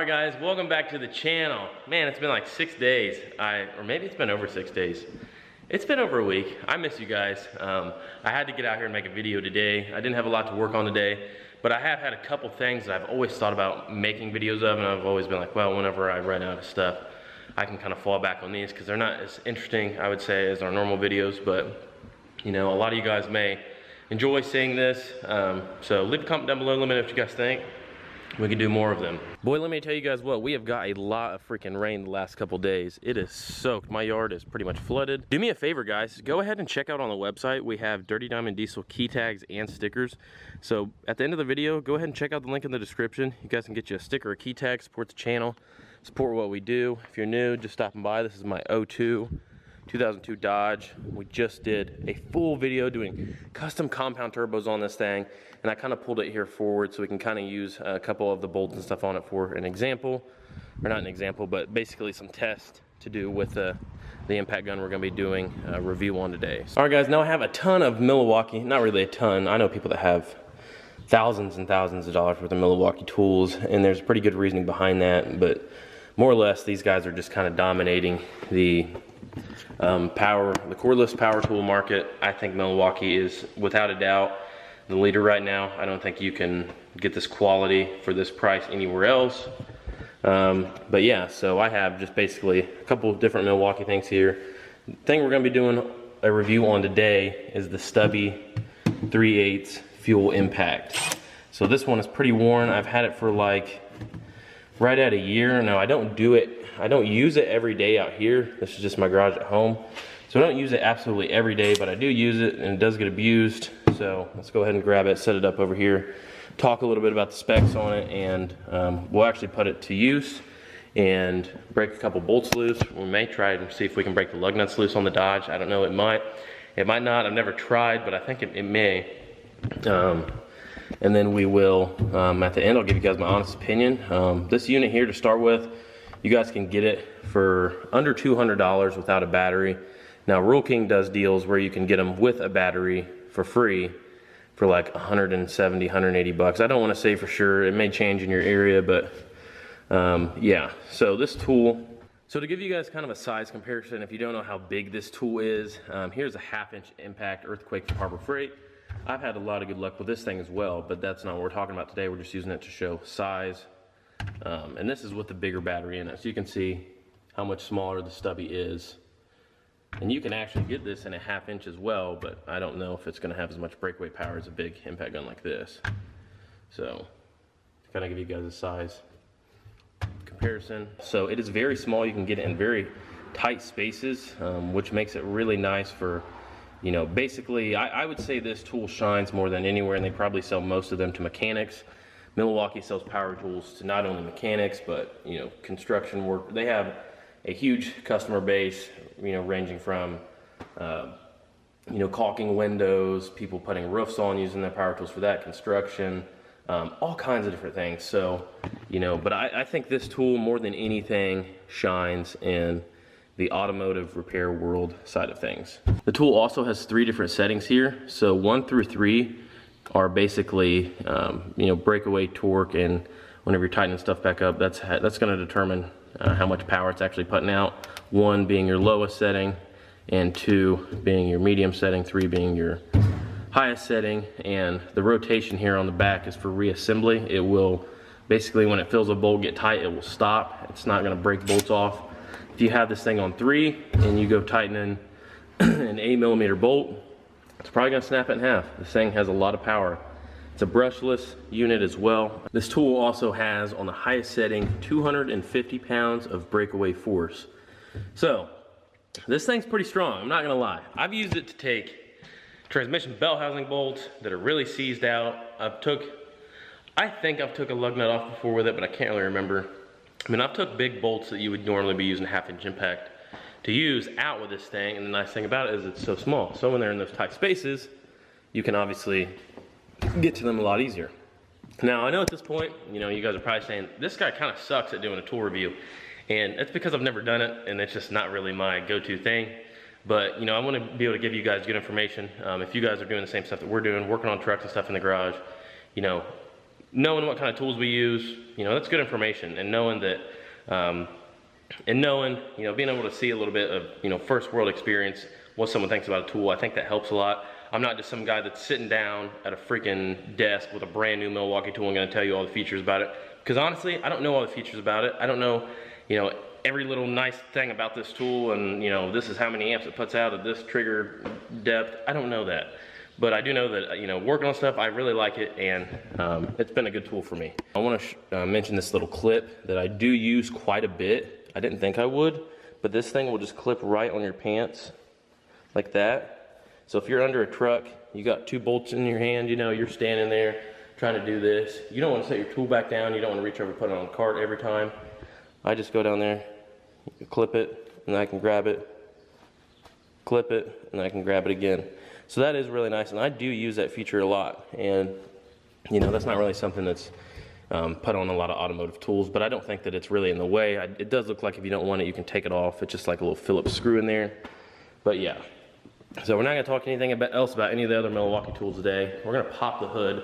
Alright guys, welcome back to the channel. Man, it's been like 6 days. Or maybe it's been over 6 days. It's been over a week. I miss you guys. I had to get out here and make a video today. I didn't have a lot to work on today, but I have had a couple things that I've always thought about making videos of, and I've always been like, well, whenever I run out of stuff, I can kind of fall back on these because they're not as interesting, I would say, as our normal videos, but you know, a lot of you guys may enjoy seeing this. So leave a comment down below, let me know what you guys think. We can do more of them. Boy, let me tell you guys what, we have got a lot of freaking rain the last couple days. It is soaked. My yard is pretty much flooded. Do me a favor, guys. Go ahead and check out on the website. We have Dirty Diamond Diesel key tags and stickers. So at the end of the video, go ahead and check out the link in the description. You guys can get you a sticker or key tag, support the channel, support what we do. If you're new, just stopping by. This is my 2002 Dodge. We just did a full video doing custom compound turbos on this thing, and I kind of pulled it here forward so we can kind of use a couple of the bolts and stuff on it for an example, or not an example, but basically some tests to do with the impact gun we're going to be doing a review on today. All right guys, now I have a ton of Miliwaukee, not really a ton, I know people that have thousands and thousands of dollars worth of Miliwaukee tools, and there's pretty good reasoning behind that, but more or less these guys are just kind of dominating the the cordless power tool market. I think Miliwaukee is without a doubt the leader right now. I don't think you can get this quality for this price anywhere else. But yeah, so I have just basically a couple of different Miliwaukee things here. The thing we're going to be doing a review on today is the Stubby 3/8 fuel impact. So this one is pretty worn. I've had it for like right at a year. Now I don't use it every day out here. This is just my garage at home. So I don't use it absolutely every day, but I do use it and it does get abused. So let's go ahead and grab it, set it up over here, talk a little bit about the specs on it, and we'll actually put it to use and break a couple bolts loose. We may try and see if we can break the lug nuts loose on the Dodge. I don't know, it might not. I've never tried, but I think it may. And then we will, at the end, I'll give you guys my honest opinion. This unit here to start with, you guys can get it for under $200 without a battery. Now, Rural King does deals where you can get them with a battery for free for like 170, 180 bucks. I don't want to say for sure. It may change in your area, but yeah. So this tool, so to give you guys kind of a size comparison, if you don't know how big this tool is, here's a 1/2 inch impact earthquake from Harbor Freight. I've had a lot of good luck with this thing as well, but that's not what we're talking about today. We're just using it to show size. And this is with the bigger battery in it, so you can see how much smaller the Stubby is. And you can actually get this in a 1/2 inch as well, but I don't know if it's going to have as much breakaway power as a big impact gun like this. So, to kind of give you guys a size comparison. So it is very small. You can get it in very tight spaces, which makes it really nice for, you know, basically, I would say this tool shines more than anywhere, and they probably sell most of them to mechanics. Miliwaukee sells power tools to not only mechanics, but, you know, construction work. They have a huge customer base, you know, ranging from, you know, caulking windows, people putting roofs on, using their power tools for that, construction, all kinds of different things. So, you know, but I think this tool more than anything shines in the automotive repair world side of things. The tool also has 3 different settings here. So 1 through 3 are basically, you know, breakaway torque, and whenever you're tightening stuff back up, that's going to determine how much power it's actually putting out. 1 being your lowest setting, and 2 being your medium setting, 3 being your highest setting. And the rotation here on the back is for reassembly. It will basically, when it feels a bolt get tight, it will stop. It's not going to break bolts off. If you have this thing on 3 and you go tightening an 8mm bolt, it's probably going to snap it in half. This thing has a lot of power. It's a brushless unit as well. This tool also has, on the highest setting, 250 pounds of breakaway force. So this thing's pretty strong, I'm not going to lie. I've used it to take transmission bell housing bolts that are really seized out. I think I've took a lug nut off before with it, but I can't really remember. I mean, I've took big bolts that you would normally be using 1/2 inch impact to use out with this thing, and the nice thing about it is it's so small. So when they're in those tight spaces, you can obviously get to them a lot easier. Now, I know at this point, you know, you guys are probably saying, this guy kind of sucks at doing a tool review, and it's because I've never done it, and it's just not really my go-to thing. But, you know, I want to be able to give you guys good information. If you guys are doing the same stuff that we're doing, working on trucks and stuff in the garage, you know, knowing what kind of tools we use, you know, that's good information. And knowing that, you know, being able to see a little bit of, you know, first world experience, what someone thinks about a tool, I think that helps a lot. I'm not just some guy that's sitting down at a freaking desk with a brand new Miliwaukee tool and gonna tell you all the features about it. Because honestly, I don't know all the features about it. I don't know, you know, every little nice thing about this tool, and you know, this is how many amps it puts out at this trigger depth. I don't know that. But I do know that, you know, working on stuff, I really like it, and it's been a good tool for me. I want to mention this little clip that I do use quite a bit. I didn't think I would, but this thing will just clip right on your pants, like that. So if you're under a truck, you got 2 bolts in your hand, you know, you're standing there trying to do this. You don't want to set your tool back down. You don't want to reach over and put it on the cart every time. I just go down there, clip it, and I can grab it, clip it, and I can grab it again. So that is really nice, and I do use that feature a lot. And you know, that's not really something that's put on a lot of automotive tools, but I don't think that it's really in the way. It does look like if you don't want it, you can take it off. It's just like a little Phillips screw in there. But yeah, so we're not gonna talk anything else about any of the other Miliwaukee tools today. We're gonna pop the hood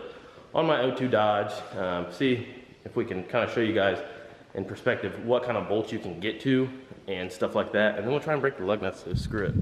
on my 02 Dodge, see if we can kind of show you guys in perspective what kind of bolts you can get to and stuff like that. And then we'll try and break the lug nuts, so screw it.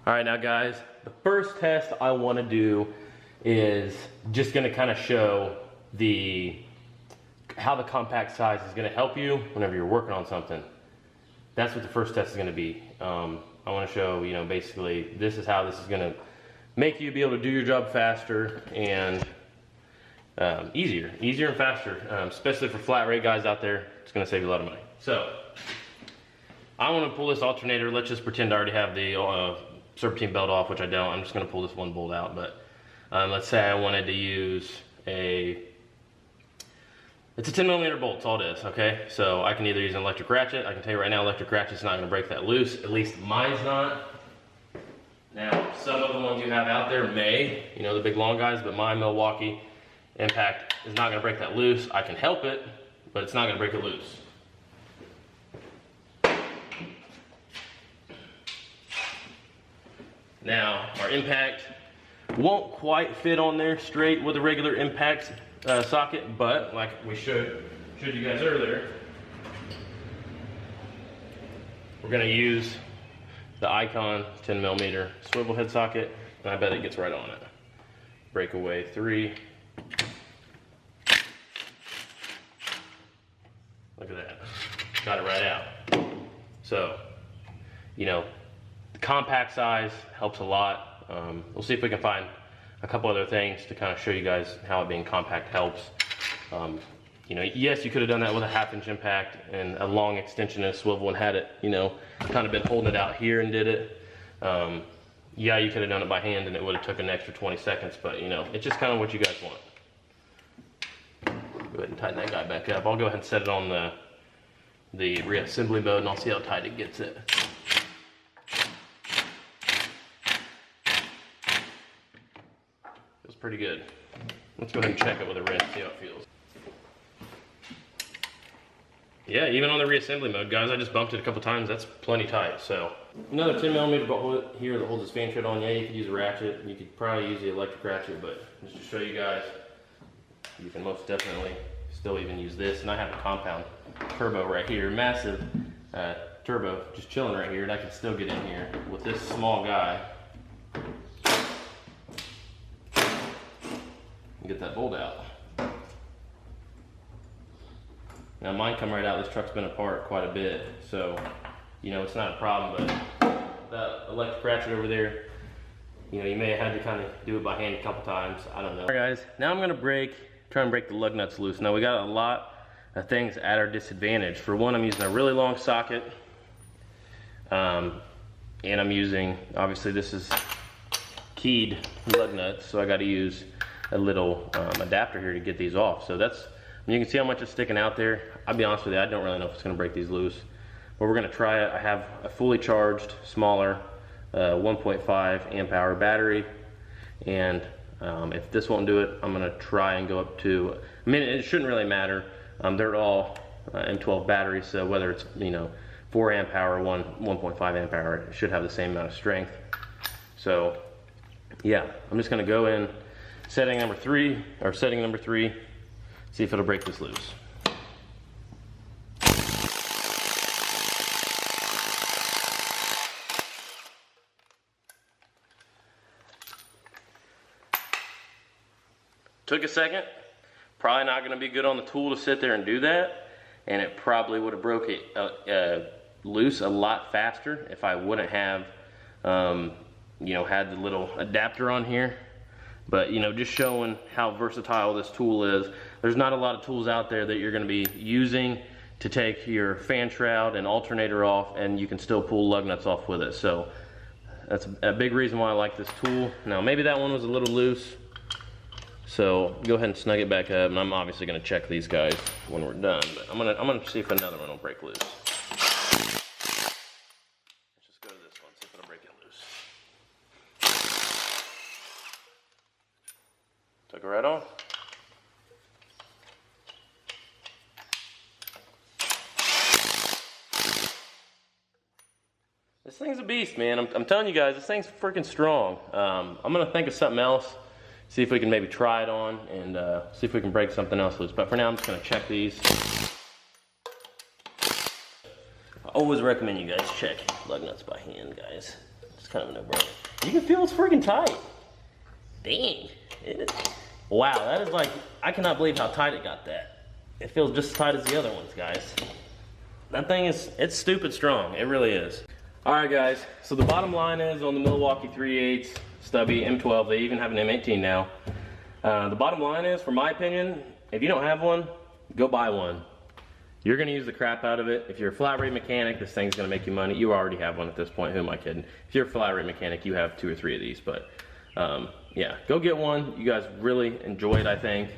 All right, now guys, the first test I want to do is just going to kind of show how the compact size is going to help you whenever you're working on something. That's what the first test is going to be. I want to show, you know, basically this is how this is going to make you be able to do your job faster and easier and faster, especially for flat rate guys out there. It's going to save you a lot of money. So I want to pull this alternator. Let's just pretend I already have the serpentine belt off, which I don't. I'm just going to pull this one bolt out, but let's say I wanted to use it's a 10mm bolt, that's all it is, okay? So I can either use an electric ratchet. I can tell you right now, electric ratchet's not going to break that loose. At least mine's not. Now, some of the ones you have out there may, you know, the big long guys, but my Miliwaukee Impact is not going to break that loose. I can help it, but it's not going to break it loose. Now, our impact won't quite fit on there straight with a regular impact socket, but like we showed you guys earlier, we're going to use the Icon 10mm swivel head socket, and I bet it gets right on it. Breakaway 3. Look at that. Got it right out. So, you know, the compact size helps a lot. We'll see if we can find a couple other things to kind of show you guys how it being compact helps. You know, yes, you could have done that with a 1/2-inch impact and a long extension and a swivel and had it, you know, kind of been holding it out here and did it. Yeah, you could have done it by hand and it would have took an extra 20 seconds, but you know, it's just kind of what you guys want. Go ahead and tighten that guy back up. I'll go ahead and set it on the reassembly mode and I'll see how tight it gets it. Feels pretty good. Let's go ahead and check it with a wrist, see how it feels. Yeah, even on the reassembly mode, guys, I just bumped it a couple times. That's plenty tight. So another 10mm bolt here that holds this fan shut on. Yeah, you could use a ratchet. You could probably use the electric ratchet, but just to show you guys, you can most definitely still even use this. And I have a compound turbo right here, massive turbo just chilling right here, and I can still get in here with this small guy and get that bolt out. Now mine come right out. This truck's been apart quite a bit, so you know it's not a problem. But that electric ratchet over there, you know, you may have had to kind of do it by hand a couple times. I don't know. All right, guys. Now I'm gonna try and break the lug nuts loose. Now we got a lot of things at our disadvantage. For one, I'm using a really long socket. And I'm using, obviously this is keyed lug nuts, so I got to use a little adapter here to get these off. So that's, you can see how much is sticking out there. I'll be honest with you, I don't really know if it's going to break these loose, but we're going to try it. I have a fully charged, smaller 1.5 amp hour battery, and if this won't do it, I'm going to try and go up to, I mean, it shouldn't really matter. They're all M12 batteries, so whether it's, you know, 4 amp hour, 1.5 amp hour, it should have the same amount of strength. So yeah, I'm just going to go in setting number 3, see if it'll break this loose. Took a second. Probably not going to be good on the tool to sit there and do that, and it probably would have broke it loose a lot faster if I wouldn't have you know, had the little adapter on here. But you know, just showing how versatile this tool is. There's not a lot of tools out there that you're going to be using to take your fan shroud and alternator off, and you can still pull lug nuts off with it. So that's a big reason why I like this tool. Now maybe that one was a little loose, so go ahead and snug it back up, and I'm obviously going to check these guys when we're done, but I'm gonna see if another one will break loose. Let's just go to this one, see if it'll break it loose. Took it right off. This thing's a beast, man. I'm telling you guys, this thing's freaking strong. I'm gonna think of something else, see if we can maybe try it on, and see if we can break something else loose. But for now, I'm just gonna check these. I always recommend you guys check lug nuts by hand, guys. It's kind of a no-brainer. You can feel it's freaking tight. Dang. Wow, that is like, I cannot believe how tight it got that. It feels just as tight as the other ones, guys. That thing is, it's stupid strong. It really is. All right, guys, so the bottom line is on the Miliwaukee 3/8 Stubby M12, they even have an M18 now. The bottom line is, for my opinion, if you don't have one, go buy one. You're gonna use the crap out of it. If you're a flat rate mechanic, this thing's gonna make you money. You already have one at this point, who am I kidding? If you're a flat rate mechanic, you have 2 or 3 of these, but yeah, go get one. You guys really enjoy it, I think.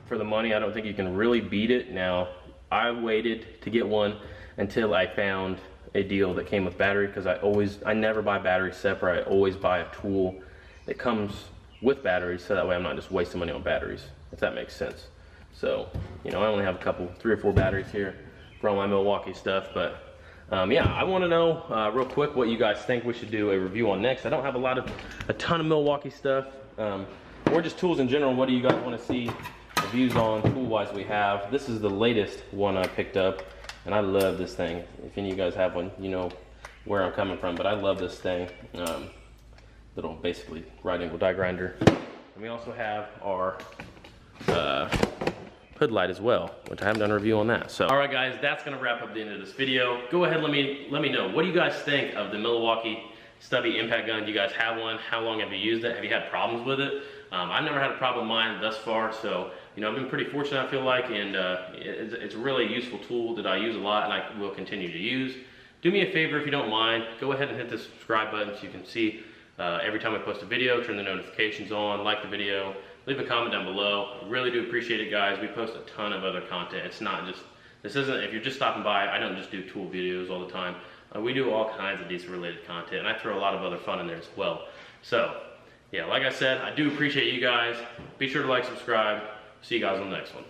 For the money, I don't think you can really beat it. Now, I waited to get one until I found a deal that came with battery, because I never buy batteries separate. I always buy a tool that comes with batteries, so that way I'm not just wasting money on batteries, if that makes sense. So, you know, I only have a couple, 3 or 4 batteries here for all my Milwaukee stuff, but yeah, I want to know real quick what you guys think we should do a review on next. I don't have a ton of Milwaukee stuff, or just tools in general. What do you guys want to see reviews on tool-wise we have? This is the latest one I picked up, and I love this thing. If any of you guys have one, you know where I'm coming from, but I love this thing. Little, basically, right angle die grinder. And we also have our hood light as well, which I haven't done a review on that. So, all right, guys, that's gonna wrap up the end of this video. Go ahead, let me know. What do you guys think of the Miliwaukee Stubby impact gun? Do you guys have one? How long have you used it? Have you had problems with it? I've never had a problem with mine thus far, so you know, I've been pretty fortunate, I feel like, and it's a really useful tool that I use a lot and I will continue to use. Do me a favor, if you don't mind, go ahead and hit the subscribe button so you can see every time I post a video, turn the notifications on, like the video, leave a comment down below. I really do appreciate it, guys. We post a ton of other content. It's not just, this isn't, if you're just stopping by, I don't just do tool videos all the time. We do all kinds of diesel related content, and I throw a lot of other fun in there as well. So, yeah, like I said, I do appreciate you guys. Be sure to like, subscribe. See you guys on the next one.